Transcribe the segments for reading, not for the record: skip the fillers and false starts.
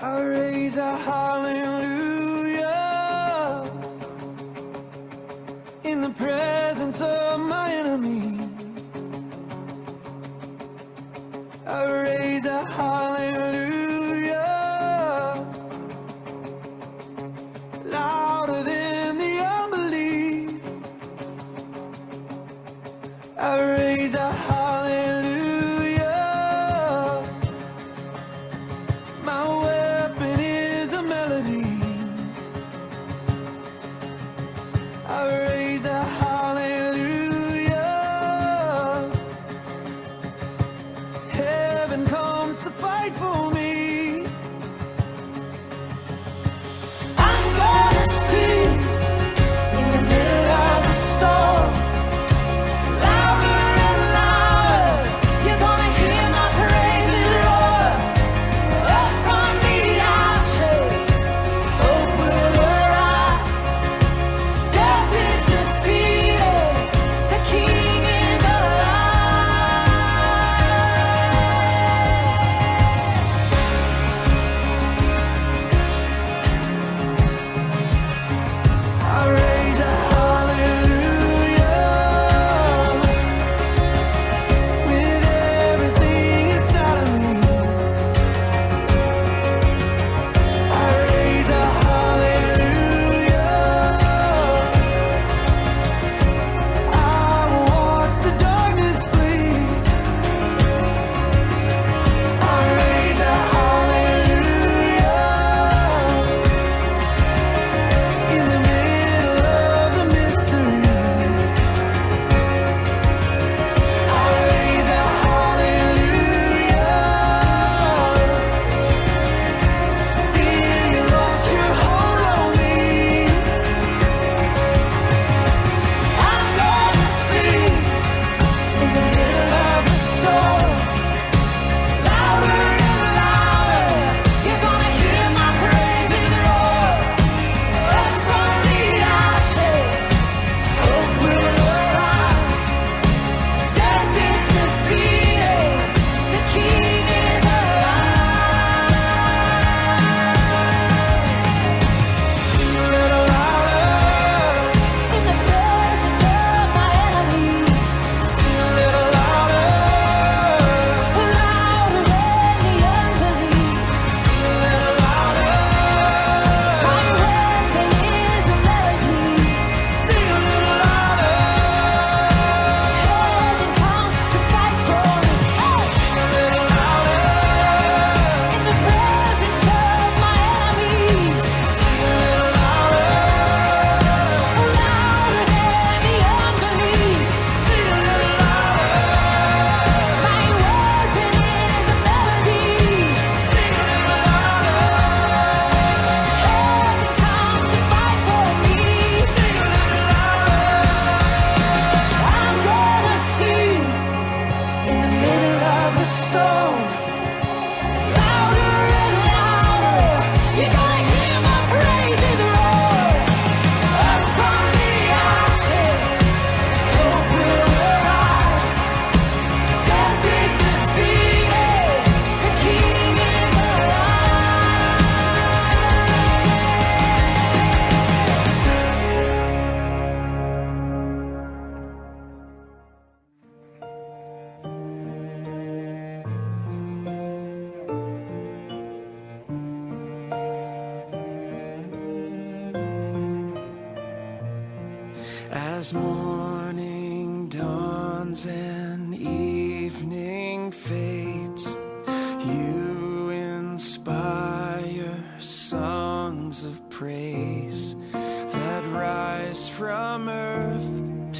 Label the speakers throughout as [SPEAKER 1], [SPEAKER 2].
[SPEAKER 1] I raise a hallelujah in the presence of my enemies. I raise a hallelujah louder than the unbelief. I raise a hallelujah. My weapon is a melody. I raise a hallelujah. Heaven comes to fight for me. I'm gonna sing in the middle of the storm, louder and louder. As morning dawns and evening fades, you inspire songs of praise that rise from earth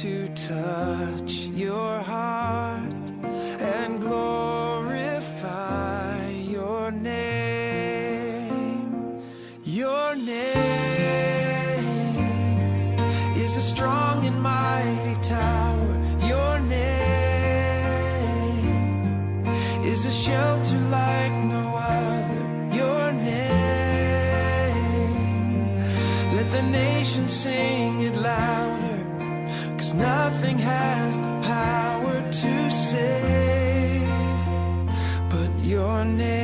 [SPEAKER 1] to touch your heart and glorify your name. Your name is a strong and mighty tower. Your name is a shelter like no other. Your name, let the nations sing it louder, 'cause nothing has the power to save but your name.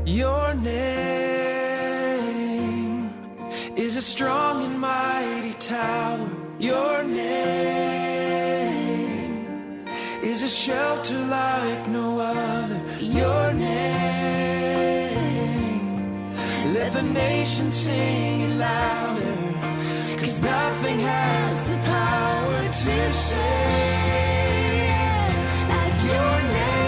[SPEAKER 1] Your name is a strong and mighty tower. Your name is a shelter like no other. Your name, let the nations sing it louder, 'cause nothing has the power to save like your name.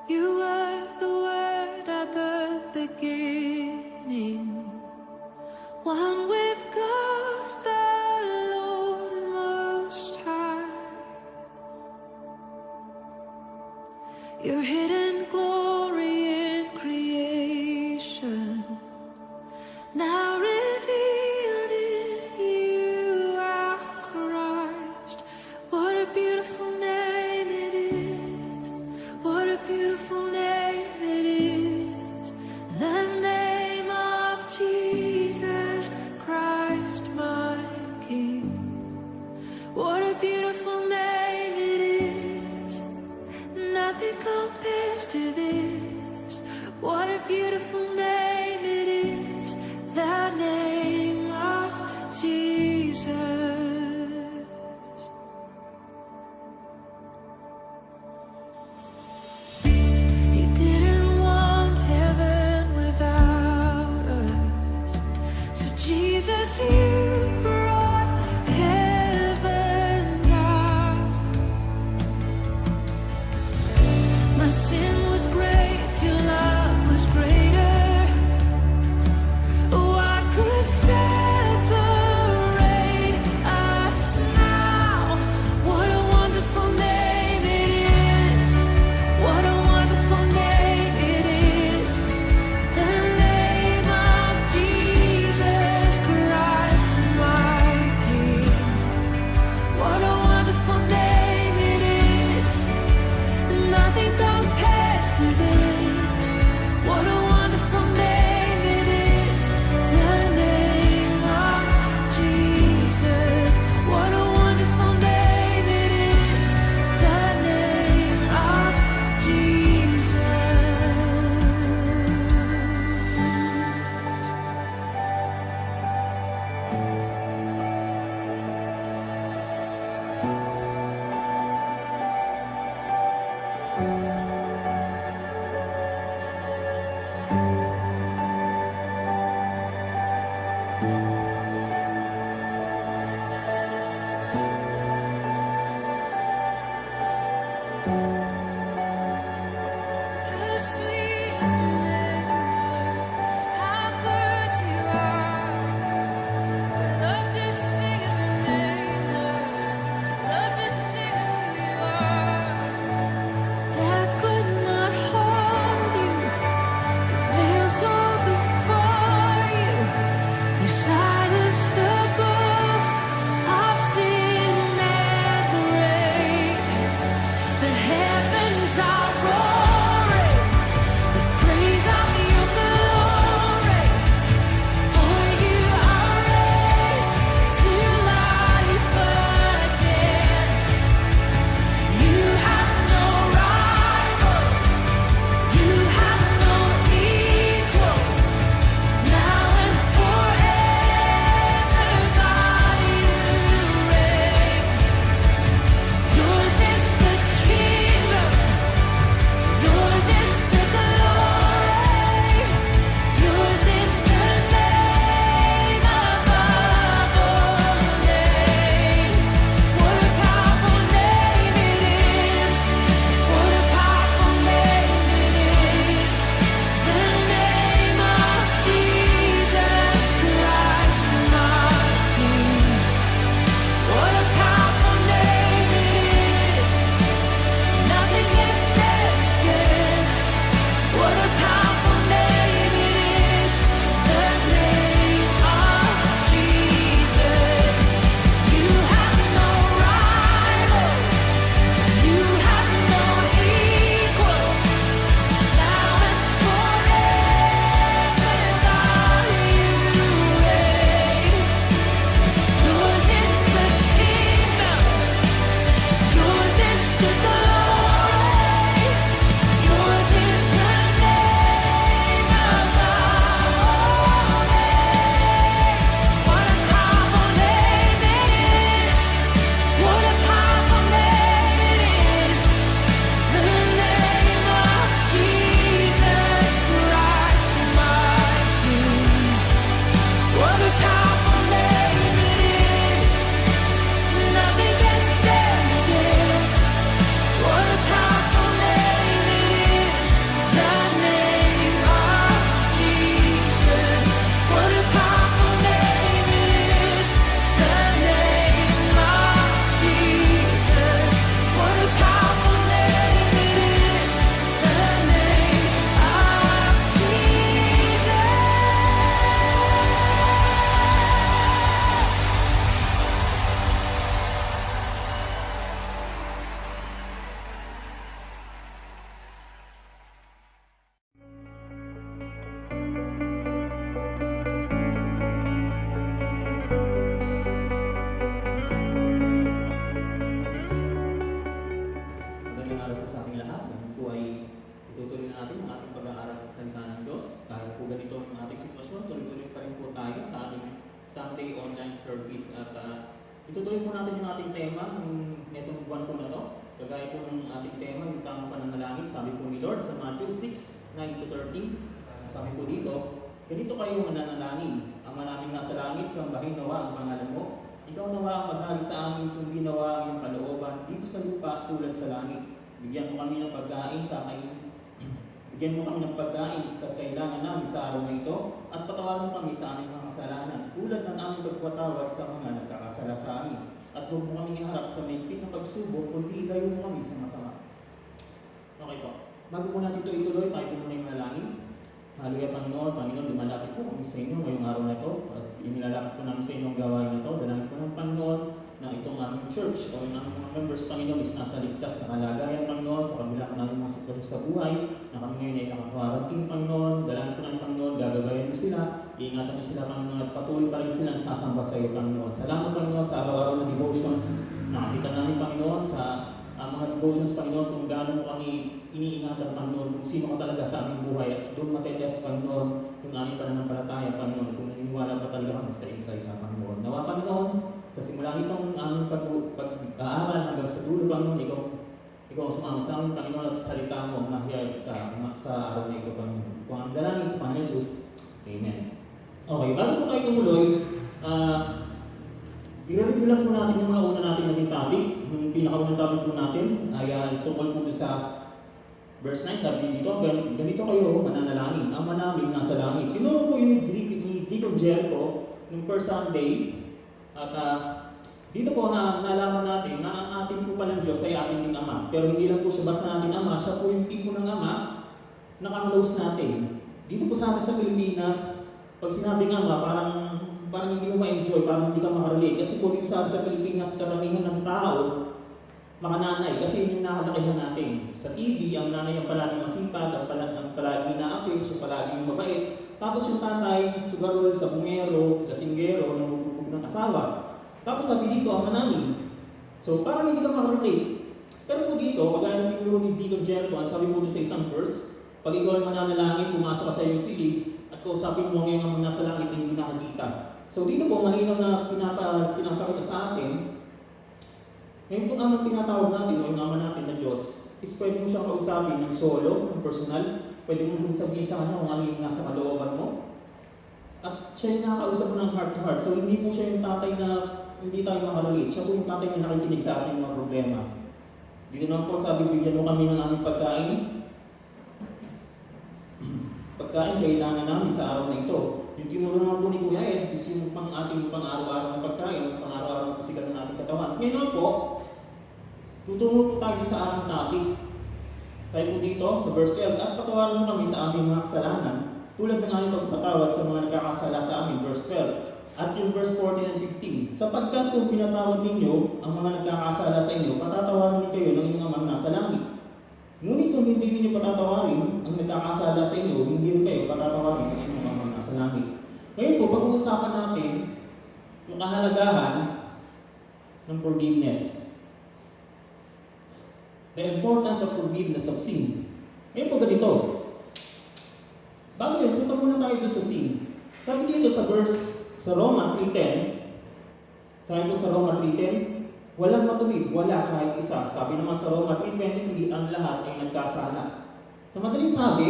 [SPEAKER 2] You were the word at the beginning, one with God the Lord Most High. Your hidden glory in creation, now revealed in you, our Christ. What a beautiful name it is. What a beautiful name it is. The name of Jesus Christ, my King. What a beautiful name it is. you brought heaven down. My sin was great, your love was greater. What could separate us now? What a wonderful name it is. What a wonderful name it is. The name of Jesus Christ, my King. What a wonderful name it is. Nothing compares to this. What a wonderful name it is. The name of Jesus. What a wonderful name it is. The name of Jesus. How sweet is your name, how good you are. We love to sing of your name, Lord. Love to sing of who you are. Death could not hold you. The veil tore before you. You silenced the boast of sin and grave. The heavens are roaring, the praise of your glory. For you are raised to life again. You have no rival, you have no equal. Now and forever, God, you reign. Yours is the kingdom, yours is the glory, yours is the name above all names. What a powerful name it is. What a powerful name it is. The name of Jesus Christ, my King. What a powerful name it is. Nothing can stand against. What a powerful name it is. The name of Jesus. You have no rival. You have no equal. Now and forever, God, you reign. Yours is the kingdom, yours is the glory, yours is the name above all names. What a powerful name it is. What a powerful name it is. The name of Jesus Christ, my King. What a powerful name it is. Nothing can stand against. What a powerful name it is. The name of Jesus. What a powerful name it is. The name of Jesus. What a powerful name it is. The name of Jesus.
[SPEAKER 3] Magandang araw po sa ating lahat. Ngayon po ay itutuloy na natin ang ating pag-aaral sa salita ng Diyos. Dahil po ganito ang ating sitwasyon, tuloy-tuloy pa rin po tayo sa ating Sunday online service. At itutuloy po natin yung ating tema ng itong buwan po na to. Kagaya po ng ating tema, yung tamang pananalangin. Sabi po ni Lord sa Matthew 6:9-13, sabi po dito, ganito kayo mananalangin. Ama namin nasa langit, sambahin nawa ang pangalan mo. Ikaw nawa ang maghari sa amin, sundin nawa ang iyong kalooban dito sa lupa tulad sa langit. Bigyan mo kami ng pagkain, kakainin. Bigyan mo kami ng pagkain kailangan namin sa araw na ito at patawarin mo kami sa aming mga kasalanan tulad ng aming pagpatawad sa mga nagkakasala sa amin. At huwag mo kami iharap sa mahigpit na pagsubok, kundi ilayo mo kami sa masama. Okay po. Bago po natin ito ituloy, tayo po muna yung manalangin. Hallelujah, Panginoon. Panginoon, lumalapit po kami sa inyo ngayong araw na ito. At inilalapit po namin sa inyo ang gawain na ito. Dalangin po ng Panginoon na itong aming church o yung aming mga members, Panginoon, is nasa ligtas na kalagayan, Panginoon, sa kabila ng aming mga sitwasyon sa buhay, na kami ngayon ay nakakarating, Panginoon. Dalangin po ng Panginoon, gagabayan mo sila, iingatan mo sila, Panginoon, at patuloy pa rin silang sasamba sa iyo, Panginoon. Salamat, Panginoon, sa araw-araw na devotions. Nakakita namin, Panginoon, sa mga devotions, Panginoon, kung gaano mo kami iniingatan, Panginoon, kung sino ka talaga sa aming buhay, at doon matetest, Panginoon, yung aming pananampalataya, Panginoon, kung naniniwala pa talaga kami sa Israel, Panginoon. Nawa, Panginoon, sa simula nitong aming pag-aaral hanggang sa dulo, Panginoon, ikaw ang sumama sa amin, Panginoon, at salita mo ang mahiyay sa araw na ito, Panginoon. Kung ang dalangin sa Panginoon Jesus, Amen. Okay, bago po tayo tumuloy, i-review lang po natin yung mga una natin naging topic. Yung pinakaunang topic po natin ay tungkol po sa verse 9, sabi dito, ganito kayo mananalangin, ang manaming nasa langit. Tinuro po yun ni Deacon Jericho nung first Sunday, at dito po nalaman natin na ang ating po palang Diyos ay ating ding Ama. Pero hindi lang po siya basta natin Ama, siya po yung tipo ng Ama na ka-close natin. Dito po sa atin sa Pilipinas, pag sinabing Ama, parang hindi mo ma-enjoy, parang hindi ka makarelate. Kasi po dito sa Pilipinas, karamihan ng tao, mga nanay, kasi yun yung nakalakihan natin. Sa TV, ang nanay ang palaging masipag, ang palaging inaapil, siya palaging mabait. Tapos yung tatay, sugarol, sabungero, lasinggero, namububog ng asawa. Tapos sabi dito, ang manaming. So parang hindi ka makarelate. Pero po dito, kagaya ng pinuro ni Deacon Jericho, ang sabi po dito sa isang verse, pag ikaw ay mananalangin, pumasok ka sa iyong silid, at kausapin mo ngayon ang nasa langit na hindi nakakita. So dito po, malinaw na pinapakita sa atin, ngayon po amang tinatawag natin, o yung ama natin na Diyos, is pwede mo siyang kausapin ng solo, ng personal, pwede mo sabihin sa kanya kung ano yung nasa kalooban mo. At siya yung nakakausap mo ng heart to heart. So hindi po siya yung tatay na hindi tayo makarelate. Siya po yung tatay na nakikinig sa ating mga problema. Dito naman po sabi, bigyan mo kami ng aming pagkain. Pagkain kailangan namin sa araw na ito. Yung tinuro naman po ni Kuya Ed is yung ating pang-araw-araw na pagkain, yung pang-araw-araw na physical na ating katawan. Ngayon po, tutungo po tayo sa ating topic. Tayo po dito sa verse 12, at patawarin mo kami sa aming mga kasalanan, tulad ng aming pagpatawad sa mga nagkakasala sa amin, verse 12. At yung verse 14 and 15, sapagkat kung pinatawad ninyo ang mga nagkakasala sa inyo, patatawarin din kayo ng inyong amang nasa langit. Ngunit kung hindi ninyo patatawarin ang nagkakasala sa inyo, hindi rin kayo patatawarin ng inyong amang nasa langit. Ngayon po, pag-uusapan natin yung kahalagahan ng forgiveness. The importance of forgiveness of sin. Ngayon po ganito. Bago yun, punta muna tayo doon sa sin. Sabi dito sa verse, sa Roma 3:10, sabi po sa Roma 3:10, walang matuwid, wala kahit isa. Sabi naman sa Roma 3:23, ang lahat ay nagkasala. Sa madaling sabi,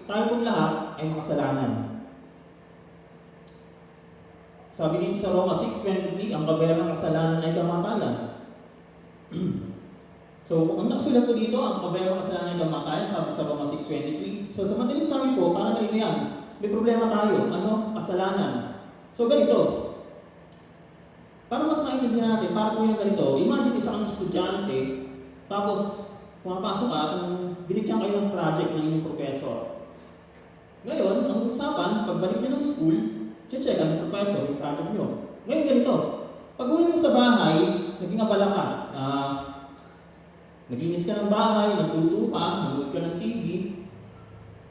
[SPEAKER 3] tayo pong lahat ay makasalanan. Sabi dito sa Roma 6:23, ang kabayang ng kasalanan ay kamatayan. So, ang nakasulat po dito, ang kabayang ng kasalanan ay kamatayan, sabi sa Roma 6:23. So, sa madaling sabi po, parang ganito yan. May problema tayo. Ano? Kasalanan. So, ganito. Para mas maintindihan natin, para po yung ganito, imagine isa kang estudyante, tapos pumapasok ka at binigyan kayo ng project ng inyong professor. Ngayon, ang usapan, pagbalik nyo ng school, check ang professor yung project nyo. Ngayon ganito, pag uwi mo sa bahay, naging abala ka. Naglinis ka ng bahay, nagluto pa, nanood ka ng TV,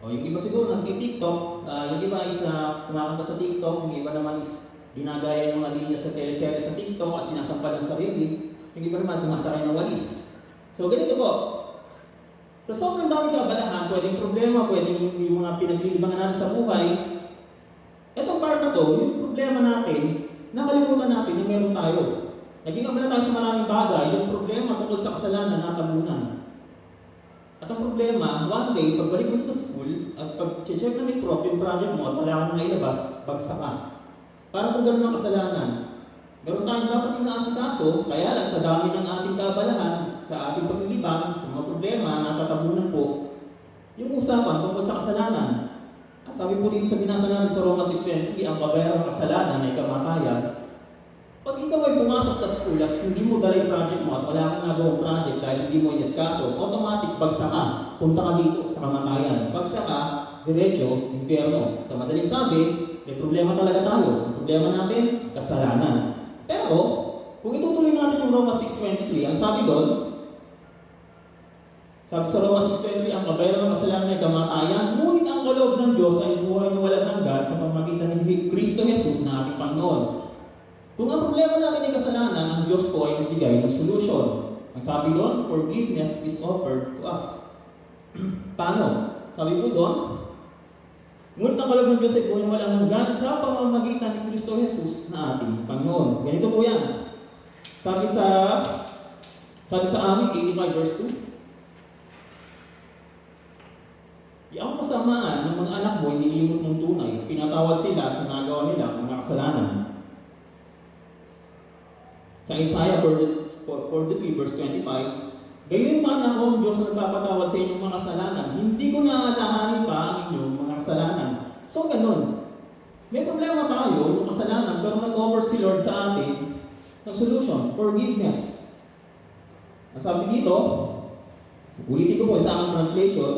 [SPEAKER 3] o yung iba siguro nagti-TikTok, yung iba is kumakanta sa TikTok, yung iba naman is ginagaya yung mga linya sa teleserye sa TikTok at sinasampal ng sarili, yung iba naman sumasakay ng walis. So ganito po, sa sobrang dami kaabalahan, pwedeng problema, pwedeng yung mga pinaglilibangan natin sa buhay, etong part na to, yung problema natin, nakalimutan natin na meron tayo. Naging abala tayo sa maraming bagay, yung problema tungkol sa kasalanan natabunan. At ang problema, one day, pagbalik mo sa school, at pag-check na ni Prof yung project mo at wala kang nailabas, bagsak ka. Para kung ganun ang kasalanan, meron tayong dapat inaasikaso, kaya lang sa dami ng ating kabalahan, sa ating paglilibang, sa mga problema na natatabunan po, yung usapan tungkol sa kasalanan. At sabi po dito sa binasa natin sa Roma 6:20, ang kabayarang ng kasalanan ay kamatayan. Pag ikaw ay pumasok sa school at hindi mo dala yung project mo at wala kang nagawang project dahil hindi mo inaskaso, automatic bagsak ka, punta ka dito sa kamatayan. Bagsak ka, diretso, impyerno. Sa madaling sabi, may problema talaga tayo. Ang problema natin, kasalanan. Pero, kung itutuloy natin yung Roma 6:23, ang sabi doon, sabi sa Roma 6:23, ang kabayarang ng kasalanan ay kamatayan, ngunit ang kaloob ng Diyos ay buhay na walang hanggan sa pamamagitan ni Kristo Jesus na ating Panginoon. Kung ang problema natin ay kasalanan, ang Diyos po ay nagbigay ng solution. Ang sabi doon, forgiveness is offered to us. Paano? Sabi po doon, ngunit ang kaloob ng Diyos ay buhay na walang hanggan sa pamamagitan ni Kristo Jesus na ating Panginoon. Ganito po yan. Sabi sa amin, 85 verse 2, ang kasamaan ng mga anak mo ay nilimot mong tunay, pinatawad sila sa nagawa nila mga kasalanan. Sa Isaiah 43 verse 25, gayon man ako ang Diyos na nagpapatawad sa inyong mga kasalanan, hindi ko naalalahanin pa ang inyong mga kasalanan. So ganun. May problema tayo ng kasalanan, pero nag-offer si Lord sa atin ng solution, forgiveness. Ang sabi dito, ulitin ko po sa aking translation,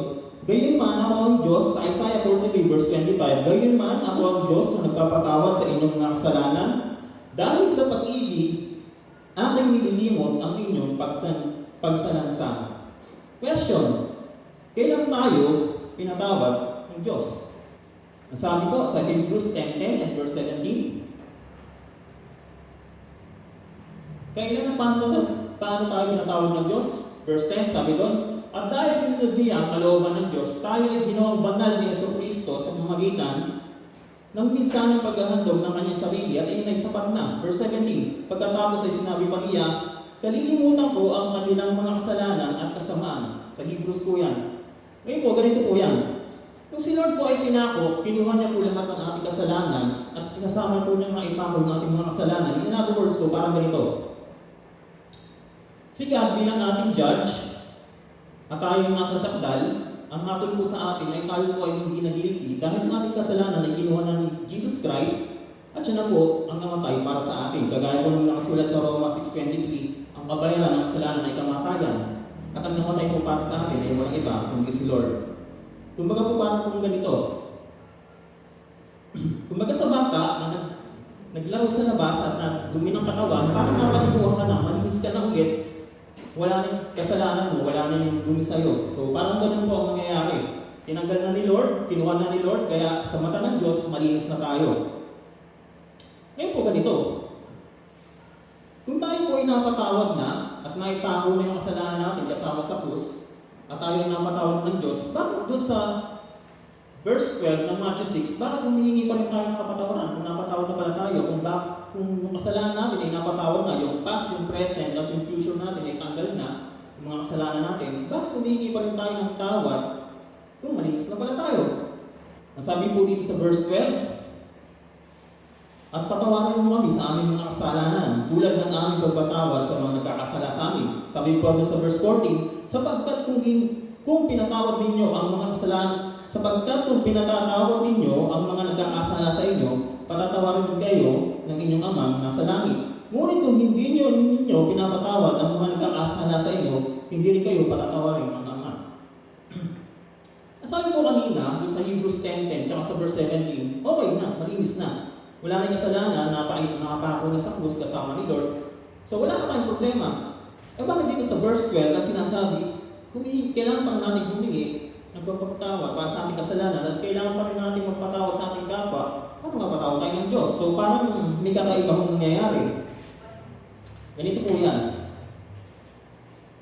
[SPEAKER 3] gayon man ako ang Diyos, sa Isaiah 43 verse 25, gayon man ako ang Diyos na nagpapatawad sa inyong mga kasalanan, dahil sa pag-ibig, aking nililimot ang inyong pagsalansang. Question, kailan tayo pinatawad ng Diyos? Ang sabi ko sa Hebrews 10:10 and verse 17, kailan at paano tayo pinatawad ng Diyos? Verse 10, sabi doon, at dahil sinunod niya ang kalooban ng Diyos, tayo ay ginawang banal ni Jesucristo sa pamamagitan ng minsanang paghahandog ng kanyang sarili at iyon ay sapat na. Verse 17, pagkatapos ay sinabi pa niya, kalilimutan ko ang kanilang mga kasalanan at kasamaan. Sa Hebrews po yan. Ngayon po, ganito po yan. Nung si Lord po ay pinako, kinuha niya po lahat ng ating kasalanan at kinasama po niya nga ipako ng ating mga kasalanan. In other words po, parang ganito. Si God bilang ating judge at tayo yung nasa sakdal, ang hatol po sa atin ay tayo po ay hindi nagiliti dahil ang ating kasalanan ay kinuha na ni Jesus Christ at siya na po ang namatay para sa atin. Kagaya po ng nakasulat sa Roma 6:23, ang kabayaran ng kasalanan ay kamatayan at ang namatay po para sa atin ay walang iba kundi si Lord. Kumbaga po parang kung ganito. Kumbaga sa bata na naglaro sa labas at dumi ng katawan, parang napaliguan ka na, malinis ka na ulit, wala na yung kasalanan mo, wala na yung dumi sa'yo. So parang ganun po ang nangyayari. Tinanggal na ni Lord, kinuha na ni Lord, kaya sa mata ng Diyos, malinis na tayo. Ngayon po ganito. Kung tayo po ay napatawad na at naipako na yung kasalanan natin kasama sa krus, at tayo ay napatawad ng Diyos, bakit doon sa verse 12 ng Matthew 6, bakit humihingi pa rin tayo ng kapatawaran kung napatawad na pala tayo? Kung yung kasalanan natin ay napatawad na, yung past, yung present, at yung future natin ay tanggal na, yung mga kasalanan natin, bakit humihingi pa rin tayo ng tawad kung malinis na pala tayo? Ang sabi po dito sa verse 12, at patawarin mo kami sa aming mga kasalanan, tulad ng aming pagpatawad sa mga nagkakasala sa amin. Sabi po sa verse 14, sapagkat kung pinatawad ninyo ang mga kasalanan, sapagkat kung pinatatawad ninyo ang mga nagkakasala sa inyo, patatawarin din kayo ng inyong amang nasa langit. Ngunit kung hindi ninyo pinapatawad ang mga nagkakasala sa inyo, hindi rin kayo patatawarin ng Ama. Sabi po kanina, sa Hebrews 10:10, tsaka sa verse 17, okay na, malinis na. Wala na yung kasalanan, nakapako na sa krus kasama ni Lord. So wala na tayong problema. Eh bakit dito sa verse 12 at sinasabi is, kailangan pa rin natin humingi ng pagpapatawad para sa ating kasalanan at kailangan pa rin natin magpatawad sa ating kapwa, paano mapatawad tayo ng Diyos? So parang may kakaibang nangyayari. Ganito po yan.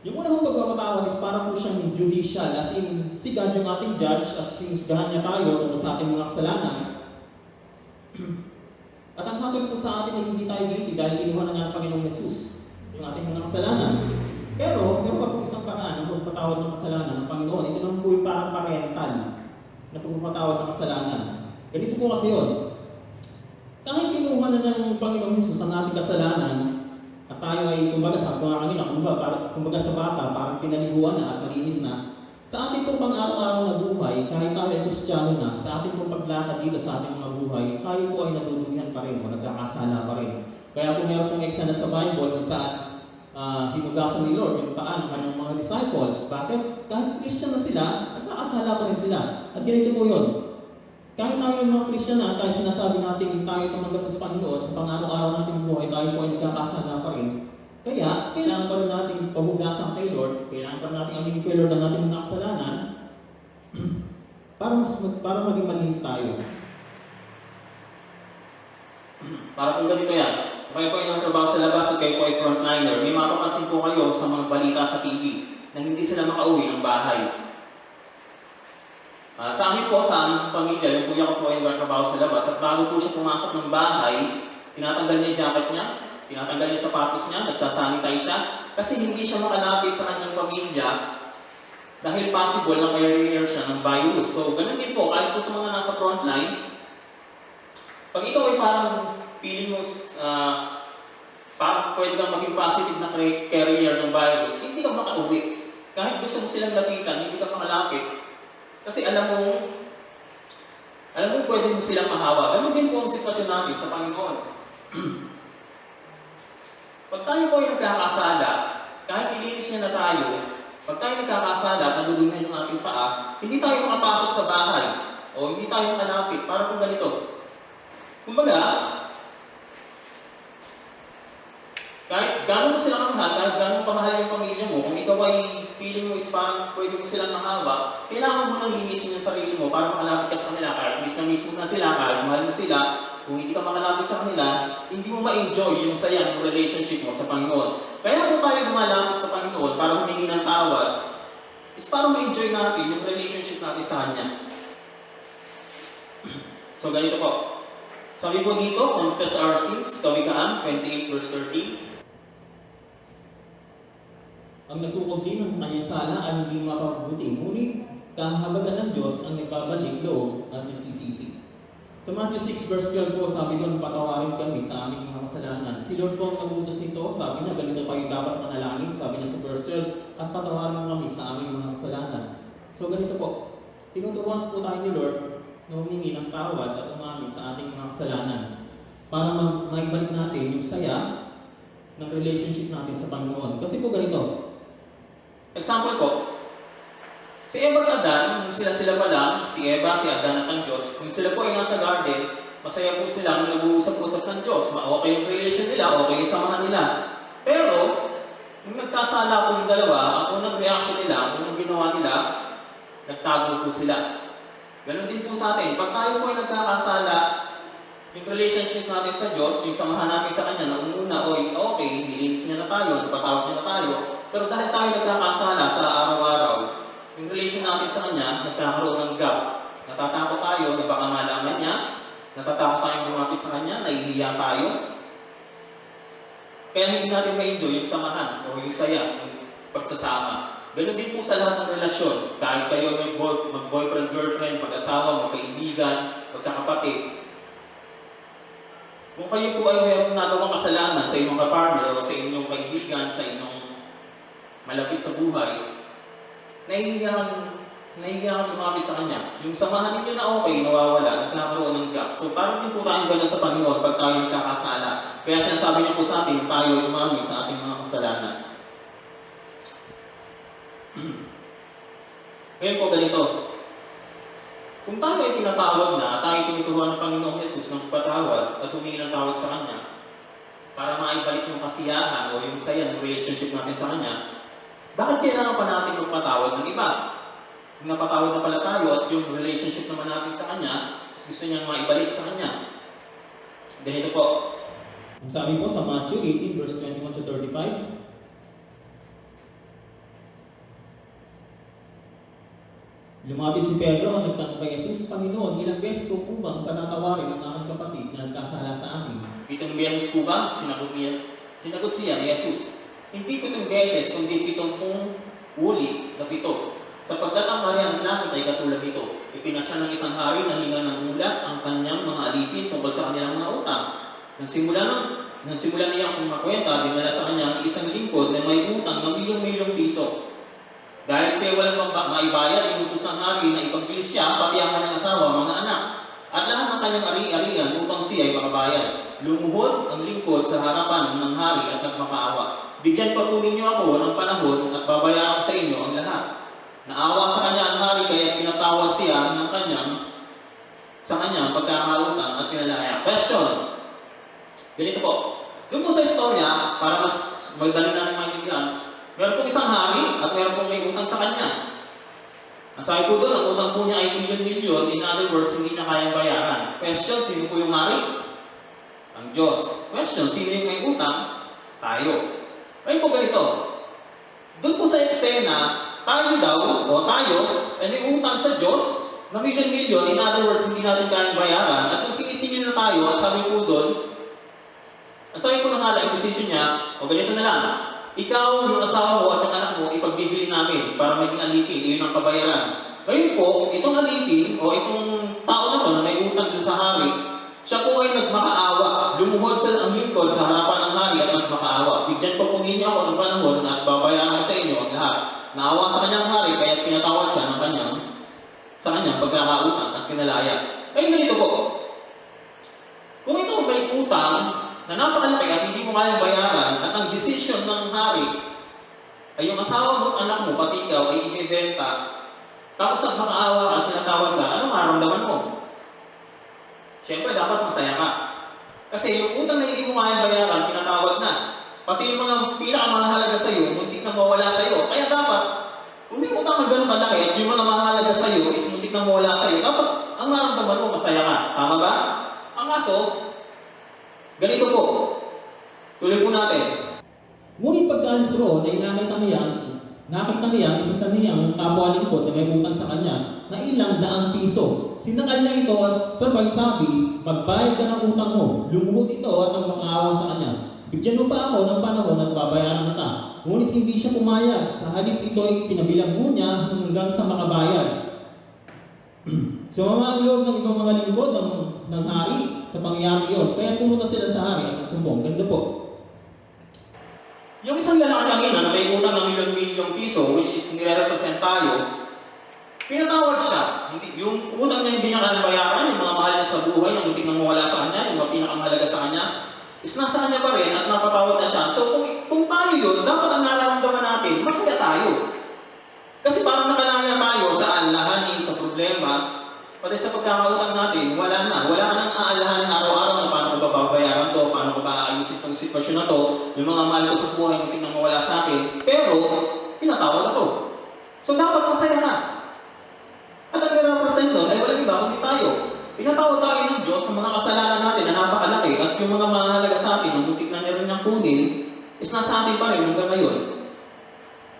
[SPEAKER 3] Yung unang pagpapatawad is para po siyang judicial, as in si God yung ating judge at sinusgahan niya tayo tungkol sa ating mga kasalanan. At ang hatol po sa atin ay hindi tayo guilty dahil kinuha na nga ng Panginoong Jesus yung ating mga kasalanan. Pero meron pa pong isang paraan ng pagpatawad ng kasalanan ng Panginoon. Ito lang po yung parang parental na pagpapatawad ng kasalanan. Ganito po kasi yun. Kahit kinuha na ng Panginoong Hesus ang ating kasalanan, at tayo ay, kumbaga, sabi ko nga kanina, kumbaga sa bata, parang pinaliguan na at malinis na, sa ating pong pang-araw-araw na buhay, kahit tayo ay Kristiyano na, sa ating pong paglakad dito sa ating mga buhay, tayo po ay nadudumihan pa rin o nagkakasala pa rin. Kaya kung meron pong eksena sa Bible kung saan hinugasan ni Lord yung paa ng kanyang mga disciples, bakit? Kahit Christian na sila, nagkakasala pa rin sila. At ganito po yun. Kahit tayo yung mga Christian na, tayo sinasabi natin tayo tumanggap sa Panginoon, sa pang-araw-araw nating buhay, tayo po ay nagkakasala pa rin. Kaya, kailangan pa rin natin pahugasan kay Lord, kailangan pa rin natin aminin kay Lord ang ating mga kasalanan para maging malinis tayo. Para kung ganito yan, kayo po ay nagtrabaho sa labas at kayo po ay frontliner, may mapapansin po kayo sa mga balita sa TV na hindi sila makauwi ng bahay. Sa amin po, sa aming pamilya, yung kuya ko po ay nagtrabaho sa labas at bago po siya pumasok ng bahay, tinatanggal niya yung jacket niya, tinatanggal niya sapatos niya, nagsasanitize siya, kasi hindi siya makalapit sa kanyang pamilya dahil possible na carrier siya ng virus. So, ganun din po, kahit po sa mga nasa frontline, pag ikaw ay parang feeling mo, parang pwede kang maging positive na carrier ng virus, hindi ka makauwi. Kahit gusto mo silang lapitan, hindi ka makalapit. Kasi alam mo pwede mo silang mahawa. Ganun din po ang sitwasyon natin sa Panginoon. Pag tayo po ay nagkakasala, kahit ilinis niya na tayo, pag tayo nagkakasala at nadudumihan yung ating paa, hindi tayo makapasok sa bahay o hindi tayo makalapit. Para kung ganito. Kumbaga, kahit gano'n mo sila kamahal, kahit gano'n pamahal yung pamilya mo, kung ikaw ay feeling mo is parang pwede mo silang mahawa, kailangan mo nang linisin yung sarili mo para makalapit ka sa kanila. Kahit mismo na sila, kahit mahal mo sila, kung hindi ka makalapit sa kanila, hindi mo ma-enjoy yung saya ng relationship mo sa Panginoon. Kaya po tayo lumalapit sa Panginoon para humingi ng tawad, is para ma-enjoy natin yung relationship natin sa Kanya. So ganito po. Sabi po dito, confess our sins, Kawikaan 28 verse 13. Ang nagkukubli ng kanyang sala ay hindi mapabuti, ngunit kahabagan ng Diyos ang nagbabalik loob at nagsisisi. Sa Matthew 6 verse 12 po, sabi doon, patawarin kami sa aming mga kasalanan. Si Lord po ang nagutos nito, sabi niya, ganito kayo dapat manalangin, sabi niya sa verse 12, at patawarin mo kami sa aming mga kasalanan. So ganito po, tinuturuan po tayo ni Lord na humingi ng tawad at umamin sa ating mga kasalanan para maibalik natin yung saya ng relationship natin sa Panginoon. Kasi po ganito, example po, si Eva at Adan, nung sila pa lang, si Eva, si Adan at ang Diyos, kung sila po ay nasa garden, masaya po sila nung nag-uusap-usap ng Diyos, okay yung relation nila, okay yung samahan nila. Pero, nung nagkasala po yung dalawa, ang unang reaction nila, ang unang ginawa nila, nagtago po sila. Ganon din po sa atin, pag tayo po ay nagkakasala, yung relationship natin sa Diyos, yung samahan natin sa Kanya, na una, okay, nilinis niya na tayo, napatawag niya na tayo, pero dahil tayo nagkakasala sa araw-araw, yung relation natin sa Kanya, nagkakaroon ng gap. Natatakot tayo na baka malaman niya, natatakot tayong lumapit sa Kanya, nahihiya tayo. Kaya hindi natin ma-enjoy yung samahan o yung saya, yung pagsasama. Ganun din po sa lahat ng relasyon. Kahit kayo may mag-boyfriend, girlfriend, mag-asawa, magkaibigan, magkakapatid. Kung kayo po ay mayroong nagawang kasalanan sa inyong kapartner o sa inyong kaibigan, sa inyong malapit sa buhay, nahihiyan lumapit sa Kanya. Yung samahan ninyo na okay, nawawala, nagkakaroon ng gap. So parang din po tayong gano'n sa Panginoon pag tayo nagkakasala. Kaya sinasabi niya po sa atin, tayo umamin sa ating mga kasalanan. Ngayon po ganito, kung tayo ay tinatawag na, tayo tinuturuan ng Panginoong Yesus ng patawad at humingi ng tawad sa Kanya para maibalik yung kasiyahan o yung saya ng relationship natin sa Kanya, bakit kailangan pa natin magpatawad ng iba? Kung napatawad na pala tayo at yung relationship naman natin sa Kanya, gusto niyang maibalik sa Kanya. Ganito po. Sabi po sa Matthew 18 verse 21 to 35, lumapit si Pedro at nagtanong kay Jesus, Panginoon, ilang beses ko po bang patatawarin ang aking kapatid na nagkasala sa amin? 7 beses ko ba? Sinagot siya ni Jesus. Hindi 7 beses, kundi 70 ulit na 7. Sapagkat ang kaharian ng langit ay katulad nito. Ipinasya ng isang hari na hinga ng ulat ang kanyang mga alipin tungkol sa kanilang mga utang. Nang simula niya kung makwenta, dinala sa kanya ang isang lingkod na may utang ng milyong-milyong piso. Dahil siya walang maibayad, inutos ng hari na ipagbilis siya, pati ang kanyang asawa, mga anak, at lahat ng kanyang ari-arian upang siya ay makabayad. Lumuhod ang lingkod sa harapan ng hari at nagmakaawa. Bigyan pa po ninyo ako ng panahon at babayaran ko sa inyo ang lahat. Naawa sa kanya ang hari kaya pinatawad siya ng sa kanyang pagkakautang at pinalaya. Question. Ganito po. Doon po sa istorya, para mas magdali natin maintindihan, meron pong isang hari at meron pong may utang sa kanya. Ang sabi po doon, ang utang po niya ay milyon-milyon, in other words, hindi na kayang bayaran. Question, sino po yung hari? Ang Diyos. Question, sino yung may utang? Tayo. Ngayon po ganito. Doon po sa eksena, tayo daw, o tayo, ay may utang sa Diyos na milyon-milyon, in other words, hindi natin kayang bayaran. At kung sinisingil na tayo, at sabi po doon, ang sabi ko na nga, imposition niya, o ganito na lang, ikaw, yung asawa mo at yung anak mo, ipagbibili namin para maging alipin, iyon ang kabayaran. Ngayon po, itong alipin, o itong tao na to na may utang dun sa hari, siya po ay nagmakaawa, lumuhod sa ang lingkod sa harapan ng hari at nagmakaawa. Bigyan po ninyo ako ng panahon at babayaran ko sa inyo ang lahat. Naawa sa kanyang hari, kaya pinatawad siya sa kanyang pagkakautang at pinalaya. Ngayon ganito po, kung ito may utang, na napakalaki at hindi mo kayang bayaran at ang decision ng hari ay yung asawa mo at anak mo, pati ikaw, ay ibibenta, tapos nagmakaawa ka at pinatawad ka, anong maramdaman mo? Siyempre, dapat masaya ka. Kasi yung utang na hindi mo kayang bayaran, pinatawad na. Pati yung mga pinakamahalaga sa'yo, muntik na mawala sa'yo. Kaya dapat, kung may utang na gano'ng kalaki at yung mga mahalaga sa'yo is muntik na mawala sa'yo, dapat ang maramdaman mo, masaya ka. Tama ba? Ang kaso, ganito po, tuloy po natin. Ngunit pagkaalis roon ay nakita niya isa sa niyang kapwa lingkod na may utang sa kanya na ilang daang piso. Sinakal niya ito at sabay sabi, magbayad ka ng utang mo. Lumuhod ito at nagmakaawa sa kanya. Bigyan mo pa ako ng panahon at babayaran na ta. Ngunit hindi siya pumayag. Sa halip ito ay pinabilang mo niya hanggang sa makabayad. Sumama ang loob ng ibang mga lingkod ng hari sa pangyayari iyon. Kaya pumunta sila sa hari at nagsumbong. Ganda po. Yung isang lalaki lang na may utang ng milyon-milyong piso, which is nire-represent tayo, pinatawad siya. Yung utang niya hindi niya kayang bayaran, yung mga mahal niya sa buhay, yung muntik nang mawala sa kanya, yung mga pinakamahalaga sa kanya, is nasa kanya pa rin at napatawad na siya. So kung tayo yun, dapat ang nararamdaman natin, masaya tayo. Kasi parang nakalaya tayo sa alahanin, sa problema, pati sa pagkakautang natin, wala na. Wala ka nang aalahanin araw-araw na paano ko ba babayaran to, paano ko ba aayusin itong sitwasyon na to, yung mga mahal ko sa buhay, muntik nang mawala sa akin. Pero, pinatawad ako. So dapat masaya ka. At ang nire-represent doon ay walang iba kundi tayo. Pinatawad tayo ng Diyos sa mga kasalanan natin na napakalaki at yung mga mahalaga sa atin, ang muntik na meron niyang kunin, is nasa atin pa rin hanggang ngayon.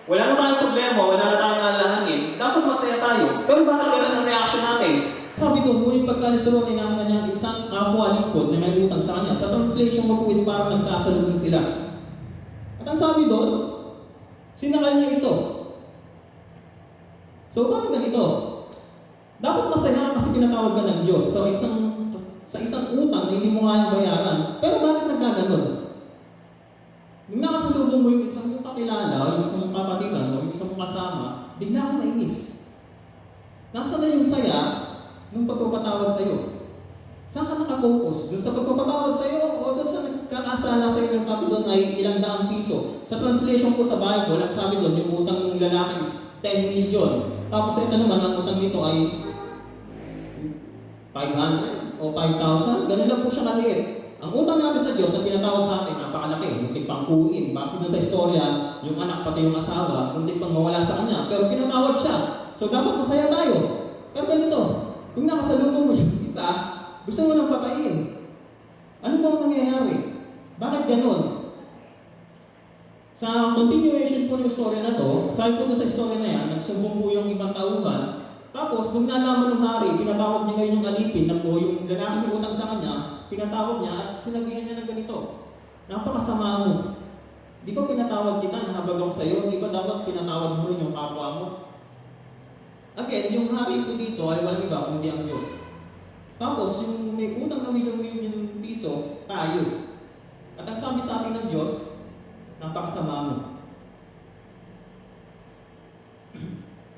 [SPEAKER 3] Wala na tayong problema, wala na tayong alahanin, dapat masaya tayo. Pero bakit ganun ang reaction natin? Sabi doon, ngunit pagkaalis roon ay nakita niya isang kapwa lingkod na may utang sa kanya. Sa translation mo po is parang nagkasalubong sila. At ang sabi doon, sinakal niya ito. So, parang ganito. Dapat masaya kasi pinatawag ka ng Diyos sa isang utang na hindi mo kayang bayaran. Pero bakit nagkaganon? Nung nakasalubong mo yung isang mong kakilala, o yung isang mong kapatiran, o yung isang mong kasama, bigla kang nainis. Nasaan na yung saya ng pagpapatawad sa'yo? Saan ka nakapokus? Doon sa pagpapatawad sa'yo o doon sa nagkakasala sa'yo ng sabi doon ay ilang daang piso? Sa translation ko sa Bible, ang sabi doon, yung utang ng lalaki is 10 million. Tapos ito naman, ang utang nito ay 500 o 5,000. Ganun lang po siya kaliit. Ang utang natin sa Diyos na pinatawad sa atin, napakalaki. Muntik pang kuin. Base dun sa istorya, yung anak pati yung asawa, muntik pang mawala sa kanya. Pero pinatawad siya. So dapat masaya tayo. Pero ganito, kung nakasalubong mo yung isa, gusto mo nang patayin. Ano po ang nangyayari? Bakit ganun? Sa continuation po ng istorya na to, sabi po sa istorya na yan, nagsumbong po yung ibang tauhan. Tapos, nung nalaman ng hari, pinatawag niya ngayon yung alipin na po yung lalaki na utang sa kanya, pinatawag niya at sinabihan niya ng ganito, napakasama mo. Di ba pinatawag kita na habag ako sa'yo? Di ba dapat pinatawag mo rin yung kapwa mo? Again, yung hari po dito ay walang iba kundi ang Diyos. Tapos, yung may utang na milyon-milyon piso, tayo. At ang sabi sa atin ng Diyos, napakasama mo.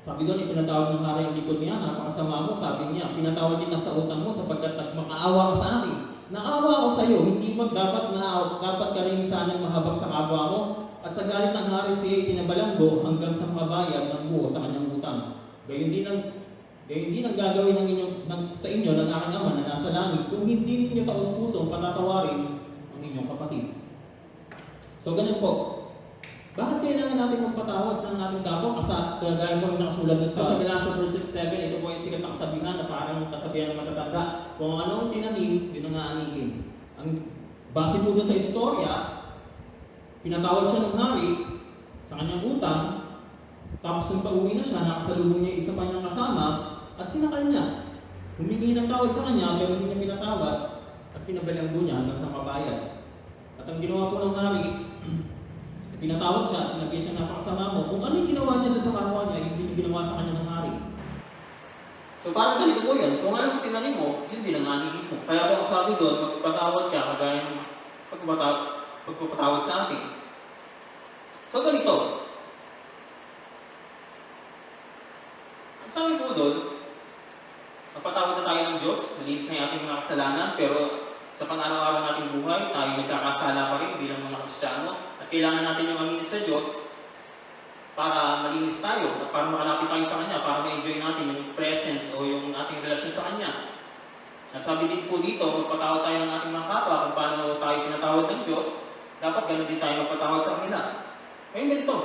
[SPEAKER 3] Sabi doon, ipinatawag ng hari ang likod niya, napakasama mo. Sabi niya, pinatawag kita sa utang mo sapagkat makaawa ka sa akin. Naawa ako sa iyo, hindi mo dapat ka rin sanang mahabag sa kapwa mo. At sa galit ng hari siya pinabalanggo hanggang sa mabayad ng buo sa kanyang utang. Gayon din ang gagawin sa inyo ng aking ama na nasa langit kung hindi ninyo taos-pusong patatawarin ang inyong kapatid. So ganun po. Bakit kailangan natin magpatawad sa ating kapwa? Kasi kagaya po yung nakasulat sa Galatians 7, ito po yung sikat na kasabihan na parang kasabihan ng matatanda. Kung anong tinanim, yun ang naanigin. Ang base po dun sa istorya, pinatawad siya ng hari sa kanyang utang, tapos nung pauwi na siya, nakasalubong niya isa pa niyang kasama at sinakal niya. Humingi ng tawad sa kanya pero hindi niya pinatawad at pinabalanggo niya hanggang sa mabayad. At ang ginawa po ng hari, pinatawad siya at sinabi siya napakasama mo. Kung ano yung ginawa niya sa kapwa niya, hindi niya ginawa sa kanya ng hari. So parang ganito po yun. Kung ano yung tinanim mo, yun din ang anigin mo. Kaya po ang sabi doon, magpapatawad ka kagaya ng pagpapatawad sa atin. So ganito. Ang sabi po doon, magpatawad na tayo ng Diyos, malinis na yung ating mga kasalanan, pero sa pang-araw-araw nating buhay, tayo nagkakasala pa rin bilang mga Kristiyano. At kailangan natin yung aminin sa Diyos para malinis tayo at para makalapit tayo sa Kanya, para ma-enjoy natin yung presence o yung ating relasyon sa Kanya. At sabi din po dito, magpatawad tayo ng ating mga kapwa kung paano tayo tinatawad ng Diyos, dapat ganun din tayo magpatawad sa kanila. Ngayon ganito.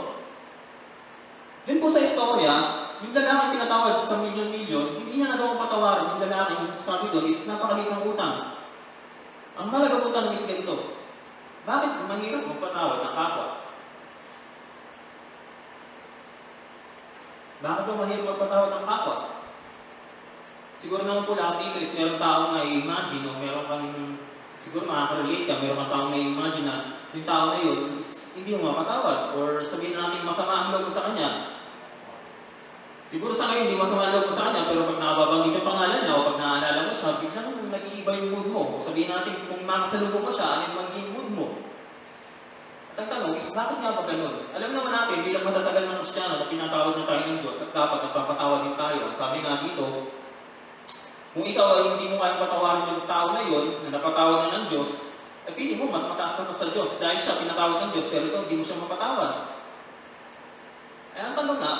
[SPEAKER 3] Dun po sa istorya, yung lalaki pinatawad sa milyon-milyon, hindi niya nagawang patawarin. Yung lalaki, yung sabi doon, is napakaliit ng utang. Ang malagang utang is ganito. Bakit mahirap magpatawad ng kapwa? Bakit ba mahirap magpatawad ng kapwa? Siguro naman po lahat dito is meron taong na-imagine o meron kang, siguro makaka-relate ka, meron kang taong na-imagine na yung tao na yun is hindi mo mapatawad or sabihin natin masama ang loob mo sa kanya. Siguro sa ngayon hindi masama ang loob mo sa kanya pero pag nakababanggit yung pangalan niya o pag naaalala mo siya, biglang nag-iiba yung mood mo. Sabihin natin kung makasalubong mo siya, ano yung magiging mood mo? At ang tanong is, bakit nga ba ganun? Alam naman natin, bilang matatagal ng Kristiyano na pinatawad na tayo ng Diyos at dapat nagpapatawad din tayo. Ang sabi nga dito, kung ikaw ay hindi mo kayang patawarin yung tao na yun, na napatawad na ng Diyos, ay pili mo, mas mataas ka pa sa Diyos. Dahil siya pinatawad ng Diyos, pero ito hindi mo siya mapatawad. Ay ang tanong nga,